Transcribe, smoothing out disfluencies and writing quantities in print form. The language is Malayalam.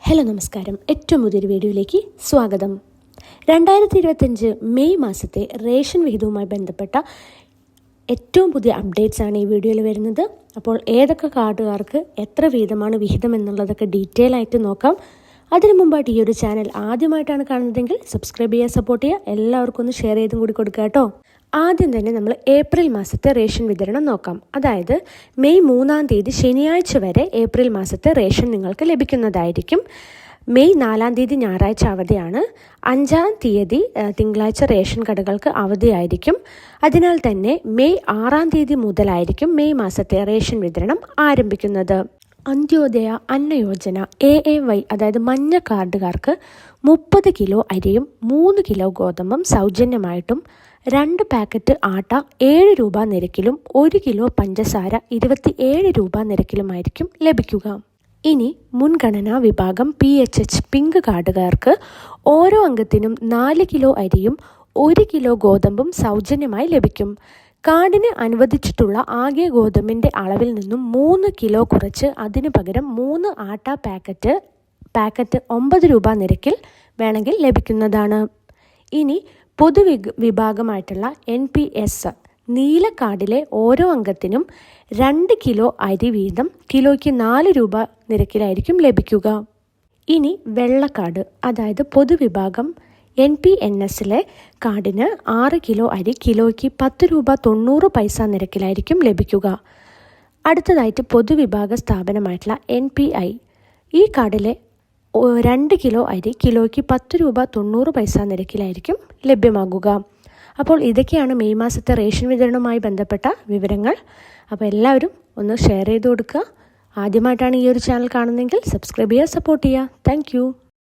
ഹലോ നമസ്കാരം. ഏറ്റവും പുതിയൊരു വീഡിയോയിലേക്ക് സ്വാഗതം. 2025 മെയ് മാസത്തെ റേഷൻ വിഹിതവുമായി ബന്ധപ്പെട്ട ഏറ്റവും പുതിയ അപ്ഡേറ്റ്സ് ആണ് ഈ വീഡിയോയിൽ വരുന്നത്. അപ്പോൾ ഏതൊക്കെ കാർഡുകാർക്ക് എത്ര വീതമാണ് വിഹിതം എന്നുള്ളതൊക്കെ ഡീറ്റെയിൽ ആയിട്ട് നോക്കാം. അതിനു മുമ്പായിട്ട് ഈ ഒരു ചാനൽ ആദ്യമായിട്ടാണ് കാണുന്നതെങ്കിൽ സബ്സ്ക്രൈബ് ചെയ്യുക, സപ്പോർട്ട് ചെയ്യുക, എല്ലാവർക്കും ഒന്ന് ഷെയർ ചെയ്തും കൂടി കൊടുക്കുക കേട്ടോ. ആദ്യം തന്നെ നമ്മൾ ഏപ്രിൽ മാസത്തെ റേഷൻ വിതരണം നോക്കാം. അതായത് മെയ് 3-ാം തീയതി ശനിയാഴ്ച വരെ ഏപ്രിൽ മാസത്തെ റേഷൻ നിങ്ങൾക്ക് ലഭിക്കുന്നതായിരിക്കും. മെയ് 4-ാം തീയതി ഞായറാഴ്ച അവധിയാണ്. 5-ാം തീയതി തിങ്കളാഴ്ച റേഷൻ കടകൾക്ക് അവധിയായിരിക്കും. അതിനാൽ തന്നെ മെയ് 6-ാം തീയതി മുതലായിരിക്കും മെയ് മാസത്തെ റേഷൻ വിതരണം ആരംഭിക്കുന്നത്. അന്ത്യോദയ അന്നയോജന AAY അതായത് മഞ്ഞ കാർഡുകാർക്ക് 30 കിലോ അരിയും 3 കിലോ ഗോതമ്പും സൗജന്യമായിട്ടും 2 പാക്കറ്റ് ആട്ട 7 രൂപ നിരക്കിലും 1 കിലോ പഞ്ചസാര 27 രൂപ നിരക്കിലുമായിരിക്കും ലഭിക്കുക. ഇനി മുൻഗണനാ വിഭാഗം PHH പിങ്ക് കാർഡുകാർക്ക് ഓരോ അംഗത്തിനും 4 കിലോ അരിയും 1 കിലോ ഗോതമ്പും സൗജന്യമായി ലഭിക്കും. കാർഡിന് അനുവദിച്ചിട്ടുള്ള ആകെ ഗോതമ്പിൻ്റെ അളവിൽ നിന്നും 3 കിലോ കുറച്ച് അതിനു പകരം 3 ആട്ട പാക്കറ്റ് 9 രൂപ നിരക്കിൽ വേണമെങ്കിൽ ലഭിക്കുന്നതാണ്. ഇനി പൊതുവിഭാഗമായിട്ടുള്ള NPS നീല കാർഡിലെ ഓരോ അംഗത്തിനും 2 കിലോ അരി വീതം കിലോയ്ക്ക് 4 രൂപ നിരക്കിലായിരിക്കും ലഭിക്കുക. ഇനി വെള്ളക്കാർഡ് അതായത് പൊതുവിഭാഗം NPNSലെ കാർഡിന് 6 കിലോ അരി കിലോയ്ക്ക് 10 രൂപ 90 പൈസ നിരക്കിലായിരിക്കും ലഭിക്കുക. അടുത്തതായിട്ട് പൊതുവിഭാഗ സ്ഥാപനമായിട്ടുള്ള NPI ഈ കാർഡിലെ 2 കിലോ അരി കിലോയ്ക്ക് 10 രൂപ 90 പൈസ നിരക്കിലായിരിക്കും ലഭ്യമാകുക. അപ്പോൾ ഇതൊക്കെയാണ് മെയ് മാസത്തെ റേഷൻ വിതരണവുമായി ബന്ധപ്പെട്ട വിവരങ്ങൾ. അപ്പോൾ എല്ലാവരും ഒന്ന് ഷെയർ ചെയ്ത് കൊടുക്കുക. ആദ്യമായിട്ടാണ് ഈ ഒരു ചാനൽ കാണുന്നതെങ്കിൽ സബ്സ്ക്രൈബ് ചെയ്യുക, സപ്പോർട്ട് ചെയ്യുക. താങ്ക്